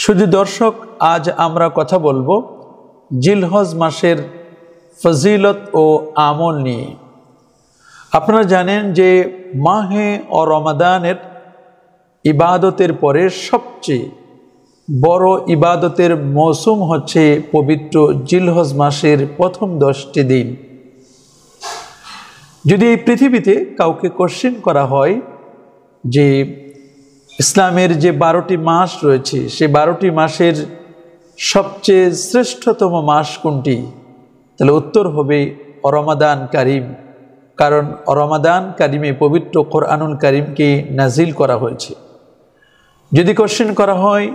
শুধু দর্শক, আজ আমরা কথা বলবো জিলহজ মাসের ফজিলত ও আমল নিয়ে। আপনারা জানেন যে মাহে ও রমাদানের ইবাদতের পরে সবচেয়ে বড় ইবাদতের মৌসুম হচ্ছে পবিত্র জিলহজ মাসের প্রথম 10টি দিন। যদি এই পৃথিবীতে কাউকে কোশ্চেন করা হয় যে ইসলামের যে 12টি মাস রয়েছে, সে 12টি মাসের সবচেয়ে শ্রেষ্ঠতম মাস কোনটি, তাহলে উত্তর হবে রমাদান কারিম। কারণ রমাদান কারিমে পবিত্র কোরআনুল কারিমকে নাজিল করা হয়েছে। যদি কোশ্চেন করা হয়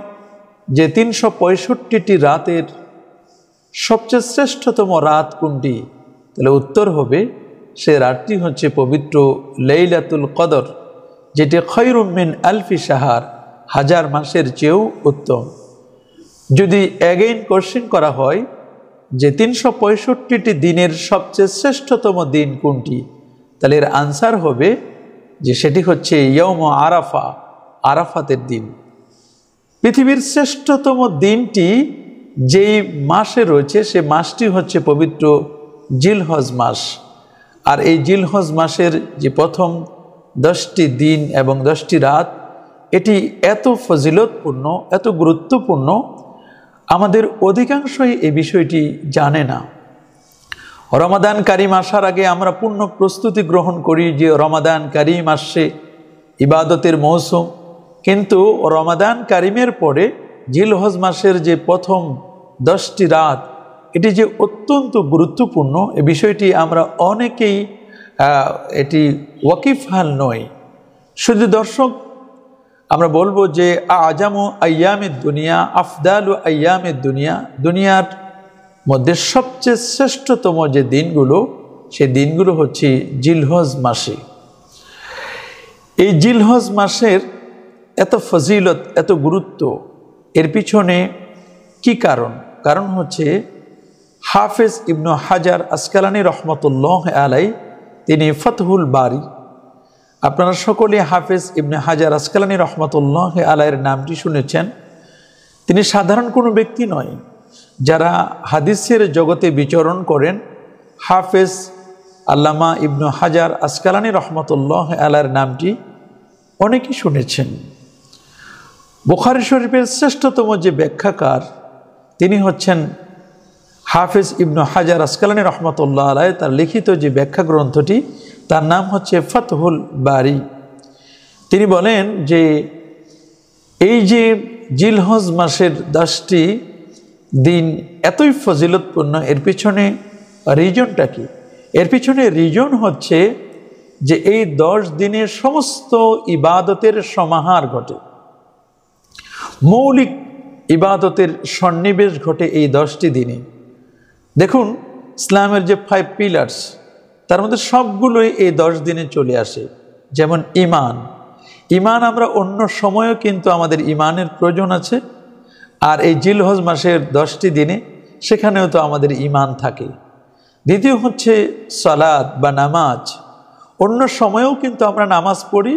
যে 365টি রাতের সবচেয়ে শ্রেষ্ঠতম রাত কোনটি, তাহলে উত্তর হবে সে রাতটি হচ্ছে পবিত্র লাইলাতুল কদর, যেটি খৈরুম মিন আলফি শাহর, 1000 মাসের চেয়েও উত্তম। যদি অ্যাগেইন কোশ্চেন করা হয় যে 365টি দিনের সবচেয়ে শ্রেষ্ঠতম দিন কোনটি, তাহলে এর আনসার হবে যে সেটি হচ্ছে ইয়ৌম আরাফা, আরাফাতের দিন। পৃথিবীর শ্রেষ্ঠতম দিনটি যেই মাসে রয়েছে সে মাসটি হচ্ছে পবিত্র জিলহজ মাস। আর এই জিলহজ মাসের যে প্রথম 10টি দিন এবং 10টি রাত, এটি এত ফজিলতপূর্ণ, এত গুরুত্বপূর্ণ, আমাদের অধিকাংশই এই বিষয়টি জানে না। রমাদান কারিম আসার আগে আমরা পূর্ণ প্রস্তুতি গ্রহণ করি যে রমাদান কারিম আসছে, ইবাদতের মৌসুম। কিন্তু রমাদান কারিমের পরে জিলহজ মাসের যে প্রথম 10টি রাত, এটি যে অত্যন্ত গুরুত্বপূর্ণ, এই বিষয়টি আমরা অনেকেই এটি ওয়াকিফহাল নয়। শুধু দর্শক, আমরা বলবো যে আজামু আইয়ামের দুনিয়া আফদালু আইয়ামের দুনিয়া, দুনিয়ার মধ্যে সবচেয়ে শ্রেষ্ঠতম যে দিনগুলো, সেই দিনগুলো হচ্ছে জিলহজ মাসে। এই জিলহজ মাসের এত ফজিলত, এত গুরুত্ব, এর পিছনে কি কারণ? কারণ হচ্ছে হাফেজ ইবনু হাজার আসকালানি রহমতুল্লাহ আলাই, তিনি ফতহুল বারি, আপনারা সকলে হাফেজ ইবনে হাজার আসকালানি রহমতুল্লাহ আলাইয়ের নামটি শুনেছেন। তিনি সাধারণ কোনো ব্যক্তি নয়। যারা হাদিসের জগতে বিচরণ করেন, হাফেজ আল্লামা ইবনু হাজার আসকালানি রহমতুল্লাহ আলাইয়ের নামটি অনেকেই শুনেছেন। বুখারী শরীফের শ্রেষ্ঠতম যে ব্যাখ্যাকার, তিনি হচ্ছেন হাফেজ ইবনু হাজার আসকালানি রহমতুল্লাহ আলাই। তার লিখিত যে ব্যাখ্যা গ্রন্থটি, তার নাম হচ্ছে ফতহুল বারি। তিনি বলেন যে এই যে জিলহজ মাসের 10টি দিন এতই ফজিলতপূর্ণ, এর পিছনে রিজনটা কি? এর পিছনে রিজন হচ্ছে যে এই 10 দিনের সমস্ত ইবাদতের সমাহার ঘটে, মৌলিক ইবাদতের সন্নিবেশ ঘটে এই 10টি দিনে। দেখুন, ইসলামের যে 5 পিলার্স, তার মধ্যে সবগুলোই এই 10 দিনে চলে আসে। যেমন ইমান, ইমান আমরা অন্য সময়ও কিন্তু আমাদের ইমানের প্রয়োজন আছে, আর এই জিলহজ মাসের 10টি দিনে সেখানেও তো আমাদের ইমান থাকে। দ্বিতীয় হচ্ছে সালাত বা নামাজ, অন্য সময়েও কিন্তু আমরা নামাজ পড়ি,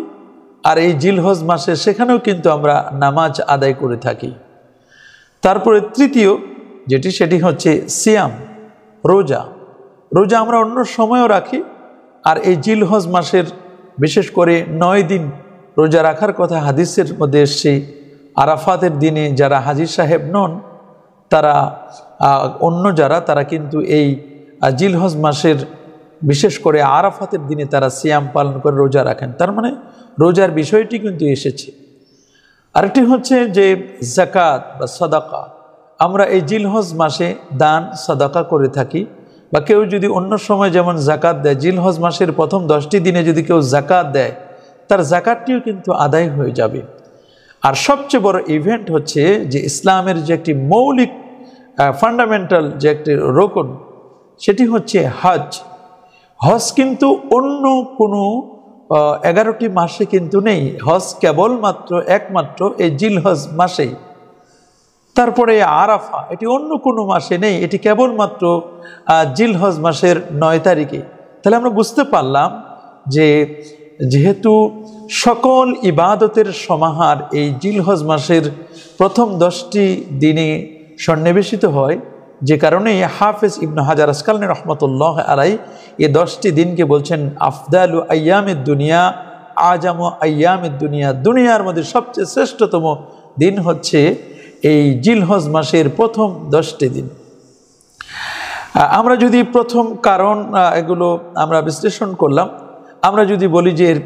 আর এই জিলহজ মাসে সেখানেও কিন্তু আমরা নামাজ আদায় করে থাকি। তারপরে তৃতীয় যেটি, সেটি হচ্ছে সিয়াম, রোজা। রোজা আমরা অন্য সময়ও রাখি, আর এই জিলহজ মাসের বিশেষ করে 9 দিন রোজা রাখার কথা হাদিসের মধ্যে এসছে। আরাফাতের দিনে যারা হাজি সাহেব নন, তারা অন্য যারা, তারা কিন্তু এই জিলহজ মাসের বিশেষ করে আরাফাতের দিনে তারা সিয়াম পালন করে রোজা রাখেন। তার মানে রোজার বিষয়টি কিন্তু এসেছে। আরেকটি হচ্ছে যে যাকাত বা সাদাকা, আমরা এই জিলহজ মাসে দান সাদাকা করে থাকি। বা কেউ যদি অন্য সময় যেমন যাকাত দেয়, জিলহজ মাসের প্রথম 10টি দিনে যদি কেউ যাকাত দেয়, তার যাকাতটিও কিন্তু আদায় হয়ে যাবে। আর সবচেয়ে বড় ইভেন্ট হচ্ছে যে ইসলামের যে একটি মৌলিক ফান্ডামেন্টাল যে একটি রোকন, সেটি হচ্ছে হজ। হজ কিন্তু অন্য কোনো 11টি মাসে কিন্তু নেই। হজ কেবলমাত্র একমাত্র এই জিলহজ মাসেই। তারপরে আরাফা, এটি অন্য কোনো মাসে নেই, এটি কেবলমাত্র জিলহজ মাসের 9 তারিখে। তাহলে আমরা বুঝতে পারলাম যে যেহেতু সকল ইবাদতের সমাহার এই জিলহজ মাসের প্রথম 10টি দিনে সন্নিবেশিত হয়, যে কারণে হাফেজ ইবনে হাজার আসকালানী রহমতুল্লাহ আলাই এই 10টি দিনকে বলছেন আফদালু আইয়ামের দুনিয়া, আজাম আইয়ামের দুনিয়া, দুনিয়ার মধ্যে সবচেয়ে শ্রেষ্ঠতম দিন হচ্ছে এই জিলহজ মাসের প্রথম 10টি দিন। আমরা যদি প্রথম কারণ এগুলো আমরা বিশ্লেষণ করলাম, আমরা যদি বলি যে এর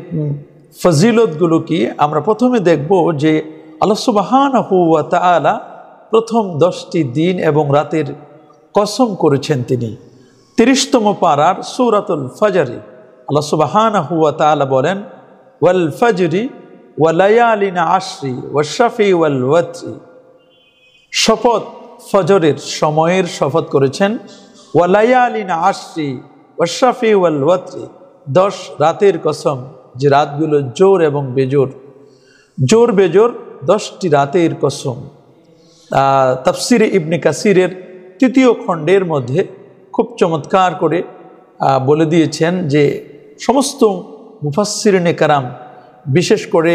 ফজিলতগুলো কি, আমরা প্রথমে দেখব যে আল্লাহ সুবহানাহু ওয়া তাআলা প্রথম 10টি দিন এবং রাতের কসম করেছেন। তিনি 30তম পারার সূরাতুল ফজরে আল্লাহ সুবহানাহু ওয়া তাআলা বলেন, ওয়াল ফজরি ওয়া লায়ালিন আশরি ওয়াশ-শাফি ওয়াল ওয়াতরি, শপথ ফজরের সময়ের শপথ করেছেন, ওয়া লায়ালিন আশরি ওয়াশ-শাফি ওয়াল ওয়াতরি, 10 রাতের কসম যে রাতগুলো জোর এবং বেজোর, জোর বেজোর 10টি রাতের কসম। তাফসিরে ইবনে কাসিরের 3য় খণ্ডের মধ্যে খুব চমৎকার করে বলে দিয়েছেন যে সমস্ত মুফাসসিরিনে কারাম, বিশেষ করে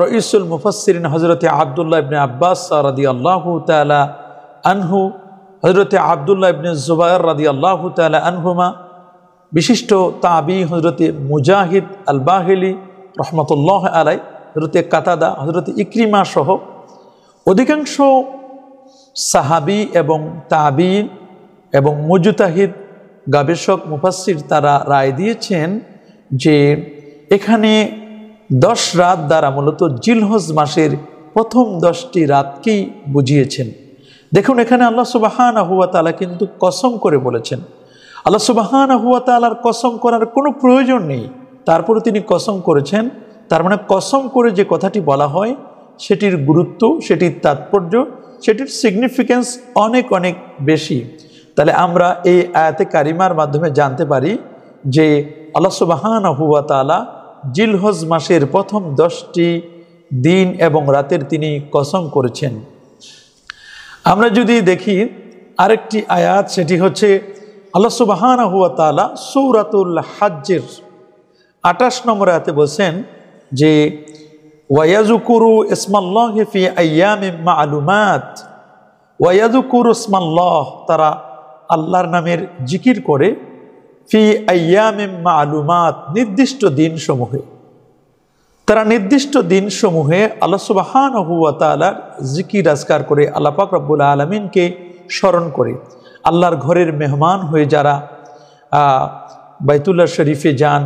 রঈসুল মুফাসসিরিন হযরতে আব্দুল্লাহ ইবনে আব্বাস রাদিয়াল্লাহু তাআলা আনহু, হযরতে আব্দুল্লাহ ইবনে জুবায়ের রাদিয়াল্লাহু তাআলা আনহুমা, বিশিষ্ট তাবি হযরতে মুজাহিদ আল বাহিলি রহমতুল্লাহ আলাই, হযরতে কাতাদা, হযরতে ইকরিমা সহ অধিকাংশ সাহাবি এবং তাবিঈন এবং মুজতাহিদ গবেষক মুফাসসির তারা রায় দিয়েছেন যে এখানে 10 রাত দ্বারা মূলত জিলহজ মাসের প্রথম 10টি রাতকেই বুঝিয়েছেন। দেখুন এখানে আল্লাহ সুবহানাহু ওয়া তাআলা কিন্তু কসম করে বলেছেন। আল্লাহ সুবহানাহু ওয়া তাআলার কসম করার কোনো প্রয়োজন নেই, তারপরে তিনি কসম করেছেন। তার মানে কসম করে যে কথাটি বলা হয় সেটির গুরুত্ব, সেটির তাৎপর্য, সেটির সিগনিফিক্যান্স অনেক অনেক বেশি। তাহলে আমরা এই আয়াতে কারিমার মাধ্যমে জানতে পারি যে আল্লাহ সুবহানাহু ওয়া তাআলা জিলহজ মাসের প্রথম 10টি দিন এবং রাতের তিনি কসম করেছেন। আমরা যদি দেখি আরেকটি আয়াত, সেটি হচ্ছে আল্লাহ সুবহানাহু ওয়া তাআলা সূরাতুল হজ্জের 28 নম্বর আয়াতে বলছেন যে ওয়ায়াযকুরু ইসমাল্লাহি ফি আইয়ামিন মা'লুমাত, ওয়ায়াযকুরু ইসমাল্লাহ, তারা আল্লাহর নামের জিকির করে, ফি আইয়ামিন মা'লুমাত, নির্দিষ্ট দিনসমূহে। তারা নির্দিষ্ট দিনসমূহে আল্লাহ সুবহানাহু ওয়া তাআলার জিকির আজকার করে, আল্লাহ পাক রব্বুল আলামিনকে স্মরণ করে। আল্লাহর ঘরের মেহমান হয়ে যারা বাইতুল্লাহ শরীফে যান,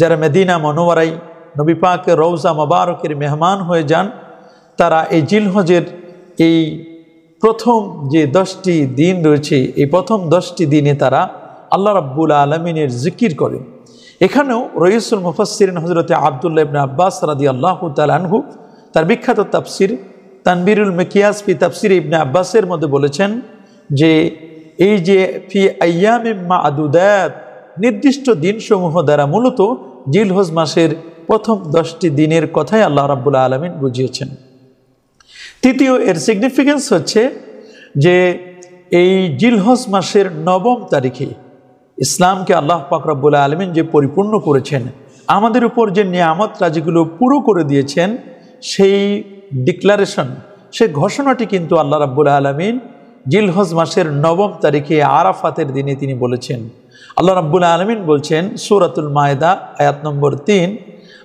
যারা মদিনা মুনাওয়ারায় নবী পাকের রওজা মুবারকের মেহমান হয়ে যান, তারা এই জিলহজের এই প্রথম যে 10টি দিন রয়েছে, এই প্রথম 10টি দিনে তারা আল্লাহ রাব্বুল আলামিনের জিকির করে। এখানেও রঈসুল মুফাসসিরিন হযরতে আব্দুল্লাহ ইবনে আব্বাস রাদিয়াল্লাহু তাআলা আনহু তার বিখ্যাত তাফসির তানবীরুল মিকিয়াস ফি তাফসির ইবনে আব্বাসের মধ্যে বলেছেন যে এই যে ফি আইয়ামিন মা'দুদাত, নির্দিষ্ট দিনসমূহ দ্বারা মূলত জিলহজ মাসের প্রথম 10টি দিনের কথাই আল্লাহ রাব্বুল আলামিন বুঝিয়েছেন। তৃতীয় এর সিগনিফিক্যান্স হচ্ছে যে এই জিলহজ মাসের 9ম তারিখে ইসলামকে আল্লাহ পাক রব্বুল আলামিন যে পরিপূর্ণ করেছেন, আমাদের উপর যে নিয়ামত রাজিগুলো পুরো করে দিয়েছেন, সেই ডিক্লারেশন, সেই ঘোষণাটি কিন্তু আল্লাহ রাব্বুল আলামিন জিলহজ মাসের 9ম তারিখে আরাফাতের দিনে তিনি বলেছেন। আল্লাহ রাব্বুল আলামিন বলছেন সূরাতুল মায়েদা আয়াত নম্বর 3,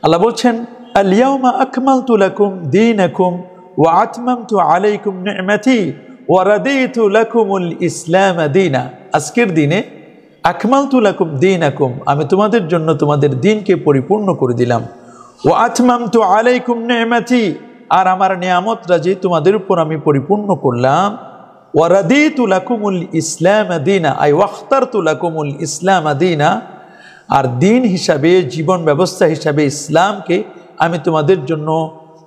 আল্লাহ বলছেন আল ইয়াউমা আকমালতু লাকুম দীনাকুম ওয়া আতমামতু আলাইকুম নি'মাতি ওয়া রাদিতু লাকুমুল ইসলাম দীনা। আজকের দিনে আকমালতু লাকুম দীনাকুম, আমি তোমাদের জন্য তোমাদের দিনকে পরিপূর্ণ করে দিলাম। ওয়া আতমামতু আলাইকুম নি'মাতি, আর আমার নিয়ামত রাজি তোমাদের উপর আমি পরিপূর্ণ করলাম। ওয়া রাদিতু লাকুমুল ইসলাম দীনা, আই ওয়াখতারতু লাকুমুল ইসলাম দীনা, আর দিন হিসাবে, জীবন ব্যবস্থা হিসাবে ইসলামকে আমি তোমাদের জন্য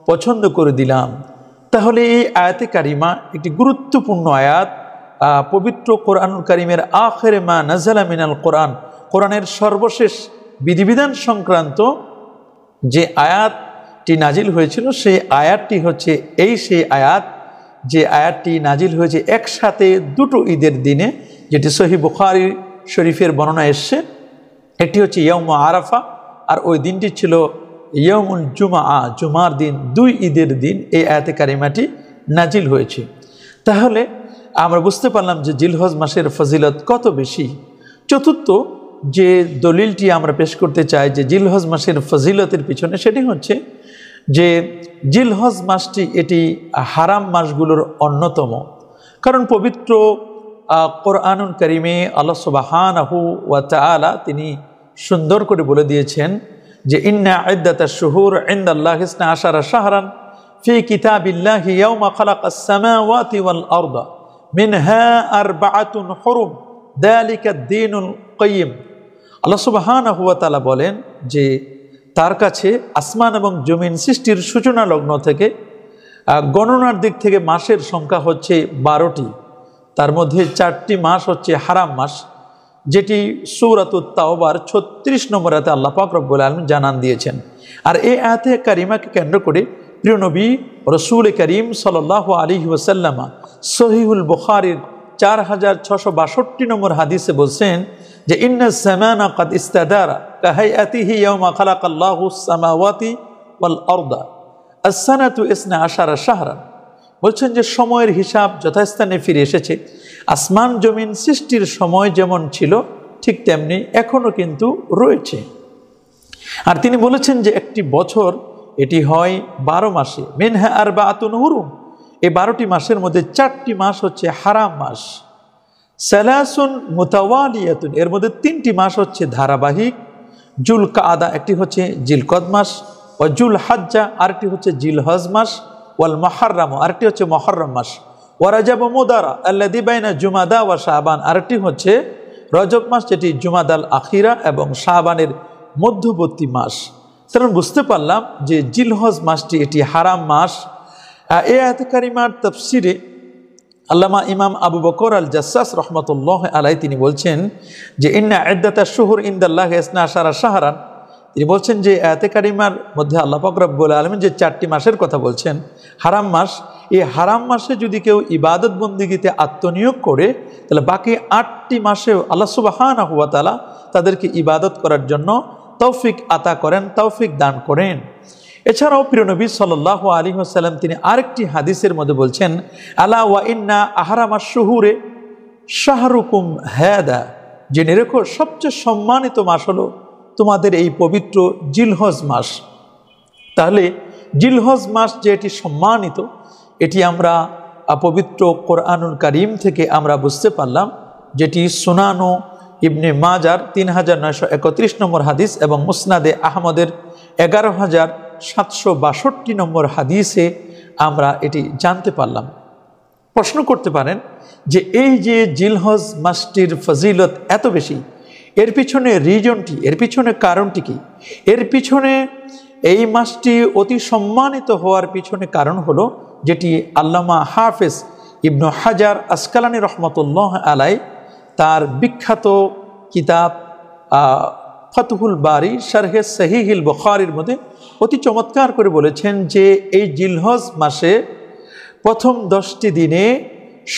পছন্দ করে দিলাম। তাহলে এই আয়াতে কারিমা একটি গুরুত্বপূর্ণ আয়াত। পবিত্র কোরআনুল কারিমের আখিরে মা নাযালা মিনাল কোরআন, কোরআনের সর্বশেষ বিধিবিধান সংক্রান্ত যে আয়াতটি নাজিল হয়েছিল, সেই আয়াতটি হচ্ছে সেই আয়াত যে আয়াতটি নাজিল হয়েছে একসাথে দুটো ঈদের দিনে, যেটি সহিহ বুখারী শরীফের বর্ণনা এসছে। একটি হচ্ছে ইয়াউম আরাফা আর ওই দিনটি ছিল ইয়াউমুল জুমআ, জুমার দিন, 2 ঈদের দিন এই আয়াতে কারিমাটি নাজিল হয়েছে। তাহলে আমরা বুঝতে পারলাম যে জিলহজ মাসের ফজিলত কত বেশি। চতুর্থ যে দলিলটি আমরা পেশ করতে চাই যে জিলহজ মাসের ফজিলতের পিছনে, সেটি হচ্ছে যে জিলহজ মাসটি এটি হারাম মাসগুলোর অন্যতম। কারণ পবিত্র কোরআনুল কারিমে আল্লাহ সুবহানাহু ওয়া তাআলা তিনি সুন্দর করে বলে দিয়েছেন যে ইন্না ইদ্দাতাশ শুহুর ইনদাল্লাহি 12 শাহরান ফি কিতাবিল্লাহি ইয়াওমা খালাকাস সামাওয়াতি ওয়াল আরদা মিনহা আরবাআতুন হুরুম যালিকা ad-দীনুল কাইয়্যিম। আল্লাহ সুবহানাহু ওয়া তাআলা বলেন যে তার কাছে আসমান এবং জমিন সৃষ্টির সূচনা লগ্ন থেকে গণনার দিক থেকে মাসের সংখ্যা হচ্ছে 12টি। তার মধ্যে 4টি মাস হচ্ছে হারাম মাস, যেটি সূরাতুত তাওবার 36 নম্বর আয়াতে আল্লাহ পাক রব্বুল আলামিন জানান দিয়েছেন। আর এই আয়াতে কারিমাকে কেন্দ্র করে প্রিয় নবী রাসূল করিম সাল্লাল্লাহু আলাইহি ওয়াসাল্লাম সহিহুল বুখারীর 4662 নম্বর হাদিসে বলছেন যে ইন্নাস জামানা কাদ ইস্তাদারা কাহায়াতিহি ইয়াওমা খালাকাল্লাহুস সামাওয়াতি ওয়াল আরদা আস-সানাতু 12 শাহরান। বলছেন যে সময়ের হিসাব যথাস্থানে ফিরে এসেছে। আসমান জমিন সৃষ্টির সময় যেমন ছিল ঠিক তেমনি এখনো কিন্তু রয়েছে। আর তিনি বলেছেন যে একটি বছর এটি হয় 12 মাসে, মিনহা আরবাআতুন হুরুম, এই 12টি মাসের মধ্যে 4টি মাস হচ্ছে হারাম মাস। সালাসুন মুতাওয়ালিয়াতুন, এর মধ্যে 3টি মাস হচ্ছে ধারাবাহিক। জুল কাদা, একটি হচ্ছে জিলকদ মাস, ও জুল হাজ্জা, আরেকটি হচ্ছে জিলহজ মাস, ওয়াল মুহাররম, আরেকটি হচ্ছে মুহররম মাস, ওয়া রাজাব মুদারা আল্লাযী বাইনা জুমাদা ওয়া শাবান, আরেকটি হচ্ছে রজব মাস যেটি জুমাদাল আখিরা এবং শাবানের মধ্যবর্তী মাস। কারণ বুঝতে পারলাম যে জিলহজ মাসটি এটি হারাম মাস। এই আয়াতে কারিমার তাফসিরে আল্লামা ইমাম আবু বকর আল জাসসাস রহমতুল্লাহ আলাইহি তিনি বলছেন যে ইন্না ইদ্দাতাশ শুহুর ইনদাল্লাহি 12 শাহরান। তিনি বলছেন যে আয়াতে কারিমার মধ্যে আল্লাহ পাক রব্বুল আলামিন যে 4টি মাসের কথা বলছেন হারাম মাস, এই হারাম মাসে যদি কেউ ইবাদত বন্দিগিতে আত্মনিয়োগ করে তাহলে বাকি 8টি মাসেও আল্লাহ সুবহানাহু ওয়া তাআলা তাদেরকে ইবাদত করার জন্য তৌফিক আতা করেন, তৌফিক দান করেন। এছাড়াও প্রিয় নবী সাল্লাল্লাহু আলাইহি ওয়াসাল্লাম তিনি আরেকটি হাদিসের মধ্যে বলছেন আলা ওয়া ইন্না আহরামাশ শুহুরে শাহরুকুম হাদা, জেনে রেখো সবচেয়ে সম্মানিত মাস হলো তোমাদের এই পবিত্র জিলহজ মাস। তাহলে জিলহজ মাস যে এটি সম্মানিত, এটি আমরা পবিত্র কোরআনুল কারীম থেকে আমরা বুঝতে পারলাম, যেটি সুনানো ইবনে মাজার 3931 নম্বর হাদিস এবং মুসনাদে আহমদের 11762 নম্বর হাদিসে আমরা এটি জানতে পারলাম। প্রশ্ন করতে পারেন যে এই যে জিলহজ মাসটির ফজিলত এত বেশি, এর পিছনে রিজনটি, এর পিছনে কারণটি কি? এর পিছনে এই মাসটি অতি সম্মানিত হওয়ার পিছনে কারণ হলো যেটি আল্লামা হাফেজ ইবনু হাজার আসকালানি রহমতুল্লাহ আলাই তার বিখ্যাত কিতাব ফাতহুল বারি শারহে সহিহুল বুখারীর মধ্যে অতি চমৎকার করে বলেছেন যে এই জিলহজ মাসে প্রথম 10টি দিনে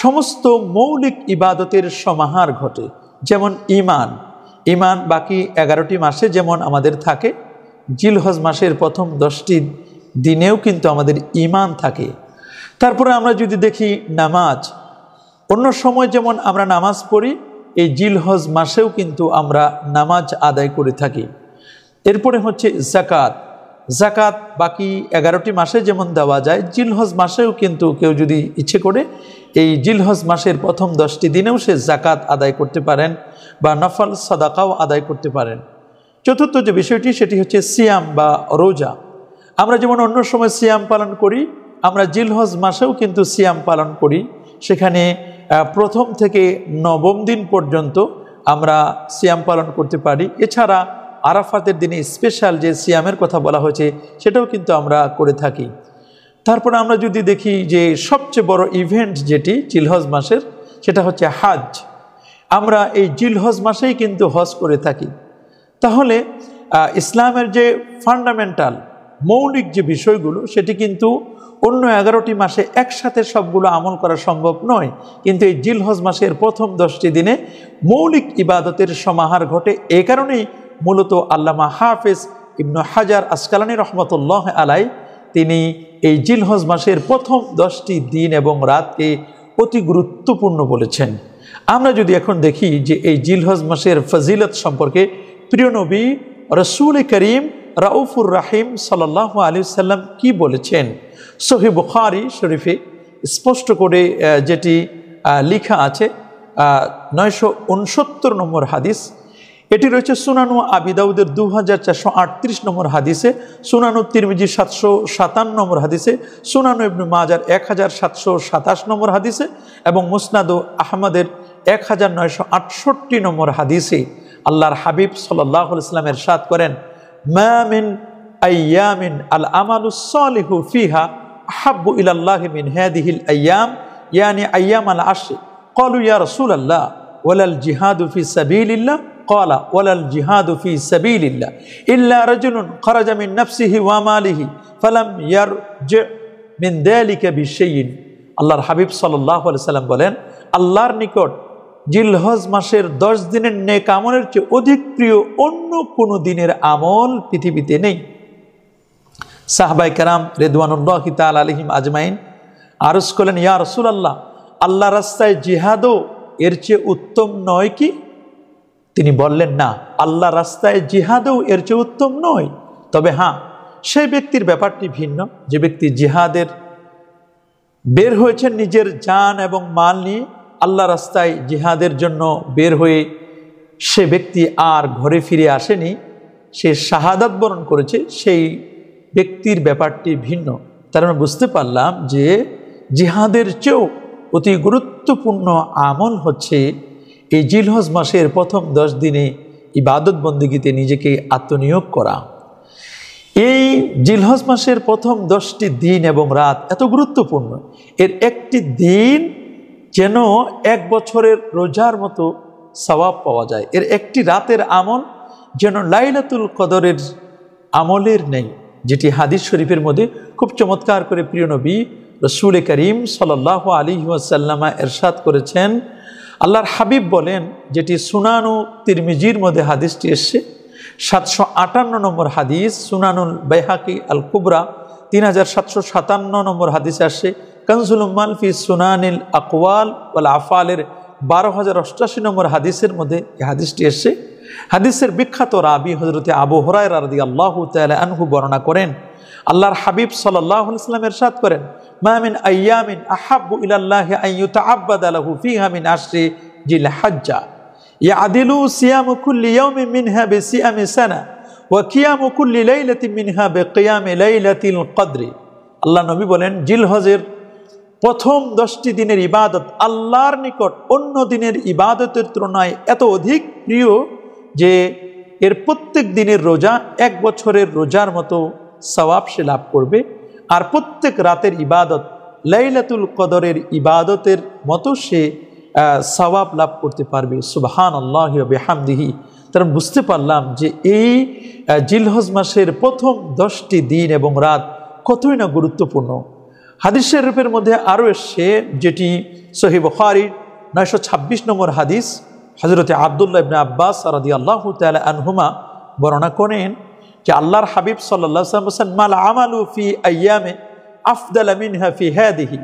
সমস্ত মৌলিক ইবাদতের সমাহার ঘটে। যেমন ইমান বাকি 11টি মাসে যেমন আমাদের থাকে, জিলহজ মাসের প্রথম 10টি দিনেও কিন্তু আমাদের ইমান থাকে। তারপরে আমরা যদি দেখি নামাজ, অন্য সময় যেমন আমরা নামাজ পড়ি, এই জিলহজ মাসেও কিন্তু আমরা নামাজ আদায় করে থাকি। এরপরে হচ্ছে জাকাত বাকি 11টি মাসে যেমন দেওয়া যায়, জিলহজ মাসেও কিন্তু কেউ যদি ইচ্ছে করে এই জিলহজ মাসের প্রথম 10টি দিনেও সে জাকাত আদায় করতে পারেন বা নফল সাদাকাও আদায় করতে পারেন। চতুর্থ যে বিষয়টি সেটি হচ্ছে সিয়াম বা রোজা। আমরা যেমন অন্য সময় সিয়াম পালন করি, আমরা জিলহজ মাসেও কিন্তু সিয়াম পালন করি। সেখানে প্রথম থেকে 9ম দিন পর্যন্ত আমরা সিয়াম পালন করতে পারি। এছাড়া আরাফাতের দিনে স্পেশাল যে সিয়ামের কথা বলা হয়েছে সেটাও কিন্তু আমরা করে থাকি। তারপরে আমরা যদি দেখি যে সবচেয়ে বড় ইভেন্ট যেটি জিলহজ মাসের, সেটা হচ্ছে হাজ। আমরা এই জিলহজ মাসেই কিন্তু হজ করে থাকি। তাহলে ইসলামের যে ফান্ডামেন্টাল মৌলিক যে বিষয়গুলো সেটি কিন্তু অন্য 11টি মাসে একসাথে সবগুলো আমল করা সম্ভব নয়, কিন্তু এই জিলহজ মাসের প্রথম 10টি দিনে মৌলিক ইবাদতের সমাহার ঘটে। এই কারণেই মূলত আল্লামা হাফেজ ইবনু হাজার আসকালানী রহমতুল্লাহ আলাই তিনি এই জিলহজ মাসের প্রথম 10টি দিন এবং রাতকে অতি গুরুত্বপূর্ণ বলেছেন। আমরা যদি এখন দেখি যে এই জিলহজ মাসের ফজিলত সম্পর্কে প্রিয় নবী রসুল করিম রাউফুর রাহিম সাল্লাল্লাহু আলাইহি ওয়াসাল্লাম কি বলেছেন, সহিহ বুখারী শরীফে স্পষ্ট করে যেটি লেখা আছে 969 নম্বর হাদিস, এটি রয়েছে সুনানু আবি দাউদের 2438 নম্বর হাদিসে, সুনানু তিরমিজি 757 নম্বর হাদিসে, সুনানু ইবনু মাজার 1727 নম্বর হাদিসে এবং মুসনাদু আহমদের 1968 নম্বর হাদিসে আল্লাহর হাবিব সাল্লাল্লাহু আলাইহি ওয়াসাল্লাম ইরশাদ করেন, মা মিন আইয়ামিন আল আমালুস সালিহু ফিহা আহাব্বু ইলাল্লাহি মিন হাদিহিল আইয়াম ইয়ানি আইয়াম আল আশর। ক্বালু ইয়া রাসূলুল্লাহ ওয়ালাল জিহাদু ফি সাবিলিল্লাহ? ক্বালা ওয়ালাল জিহাদু ফি সাবিলিল্লাহ ইল্লা রাজুলুন খারাজা মিন নাফসিহি ওয়া মালিহি ফালাম ইয়ারজি মিন যালিকা বিশাইইন। আল্লাহর হাবিব সাল্লাল্লাহু আলাইহি ওয়াসাল্লাম বলেন, আল্লাহর নিকট জিলহজ মাসের 10 দিনের নেক আমলের চেয়ে অধিক প্রিয় অন্য কোনো দিনের আমল পৃথিবীতে নেই। সাহাবায়ে কেরাম রিদওয়ানুল্লাহি তাআলা আলাইহিম আজমাইন আরজ করলেন, ইয়া রাসূলুল্লাহ, আল্লাহর রাস্তায় জিহাদও এর চেয়ে উত্তম নয় কি? তিনি বললেন, না, আল্লাহর রাস্তায় জিহাদও এর চেয়ে উত্তম নয়, তবে হ্যাঁ, সেই ব্যক্তির ব্যাপারটি ভিন্ন যে ব্যক্তি জিহাদের বের হয়েছেন নিজের জান এবং মাল নিয়ে, আল্লাহ রাস্তায় জিহাদের জন্য বের হয়ে সে ব্যক্তি আর ঘরে ফিরে আসেনি, সে শাহাদাত বরণ করেছে, সেই ব্যক্তির ব্যাপারটি ভিন্ন। তার আমরা বুঝতে পারলাম যে জিহাদের চেয়েও অতি গুরুত্বপূর্ণ আমল হচ্ছে এই জিলহজ মাসের প্রথম 10 দিনে ইবাদত বন্দেগীতে নিজেকে আত্মনিয়োগ করা। এই জিলহজ মাসের প্রথম 10টি দিন এবং রাত এত গুরুত্বপূর্ণ, এর একটি দিন যেন 1 বছরের রোজার মতো সওয়াব পাওয়া যায়, এর একটি রাতের আমল যেন লাইলাতুল কদরের আমলের নেই, যেটি হাদিস শরীফের মধ্যে খুব চমৎকার করে প্রিয় নবী রসুল করিম সাল্লাল্লাহু আলাইহি ওয়াসাল্লাম ইরশাদ করেছেন। আল্লাহর হাবিব বলেন, যেটি সুনানু তিরমিজির মধ্যে হাদিসটি এসছে, 758 নম্বর হাদিস, সুনানুল বাইহাকি আল কুবরা 3757 নম্বর হাদিসে আসছে, কানজুল উম্মাল ফি সুনানিল আকওয়াল ওয়াল আফআলের 12088 নম্বর হাদিসের মধ্যে এই হাদিসটি এসছে। হাদিসের বিখ্যাত রাবি হযরতে আবু হুরায়রা রাদিয়াল্লাহু তাআলা আনহু বর্ণনা করেন, আল্লাহর হাবিব সাল্লাল্লাহু আলাইহি ওয়াসাল্লাম ইরশাদ করেন, মা মিন আইয়ামিন আহাব্বু ইলাল্লাহি আন ইউতাআব্বাদা লাহু ফিহা মিন আশরি জিলহজ্জা ইয়াদিলু সিয়ামু কুল্লি ইয়াউমিন মিনহা বিসিয়ামি সানা ওয়া কিয়ামু কুল্লি লাইলাতিন মিনহা বিকিয়ামি লাইলাতিল কদরি। আল্লাহ নবী বলেন, জিলহজের প্রথম 10টি দিনের ইবাদত আল্লাহর নিকট অন্য দিনের ইবাদতের তুলনায় এত অধিক প্রিয় যে এর প্রত্যেক দিনের রোজা 1 বছরের রোজার মতো সওয়াব সে লাভ করবে, আর প্রত্যেক রাতের ইবাদত লাইলাতুল কদরের ইবাদতের মতো সে সওয়াব লাভ করতে পারবে। সুবহানাল্লাহি ওয়া বিহামদিহি। তারা বুঝতে পারলাম যে এই জিলহজ মাসের প্রথম 10টি দিন এবং রাত কতই না গুরুত্বপূর্ণ। হাদিস শরীফের মধ্যে আরও এসছে, যেটি সহিহ বুখারী 926 নম্বর হাদিস, হযরতে আব্দুল্লাহ ইবনে আব্বাস রাদিয়াল্লাহু তাআলা আনহুমা বর্ণনা করেন যে আল্লাহর হাবিব সাল্লাল্লাহু আলাইহি ওয়াসাল্লাম বলেন, মাল আমালু ফি আইয়ামে আফদালা মিনহা ফি হাদিহি,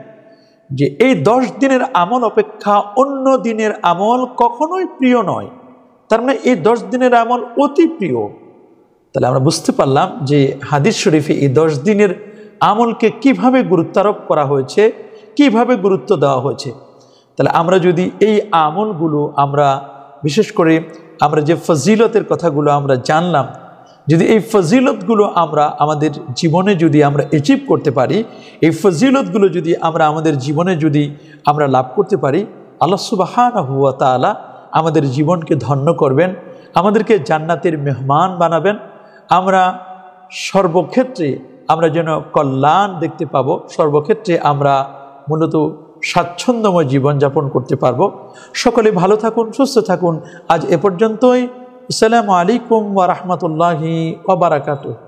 যে এই 10 দিনের আমল অপেক্ষা অন্য দিনের আমল কখনোই প্রিয় নয়। তার মানে এই 10 দিনের আমল অতি প্রিয়। তাহলে আমরা বুঝতে পারলাম যে হাদিস শরীফে এই 10 দিনের আমলকে কিভাবে গুরুত্বারোপ করা হয়েছে, কিভাবে গুরুত্ব দেওয়া হয়েছে। তাহলে আমরা যদি এই আমলগুলো আমরা বিশেষ করে আমরা যে ফজিলতের কথাগুলো আমরা জানলাম, যদি এই ফজিলতগুলো আমরা আমাদের জীবনে যদি আমরা অ্যাচিভ করতে পারি, এই ফজিলতগুলো যদি আমরা আমাদের জীবনে যদি আমরা লাভ করতে পারি, আল্লাহ সুবহানাহু ওয়া তাআলা আমাদের জীবনকে ধন্য করবেন, আমাদেরকে জান্নাতের মেহমান বানাবেন। আমরা সর্বক্ষেত্রে আমরা যেন কল্যাণ দেখতে পাবো, সর্বক্ষেত্রে আমরা মূলত স্বাচ্ছন্দ্যময় জীবনযাপন করতে পারবো। সকলে ভালো থাকুন, সুস্থ থাকুন। আজ এ পর্যন্তই। আসসালামু আলাইকুম ওয়া রাহমাতুল্লাহি ওয়া বারাকাতুহু।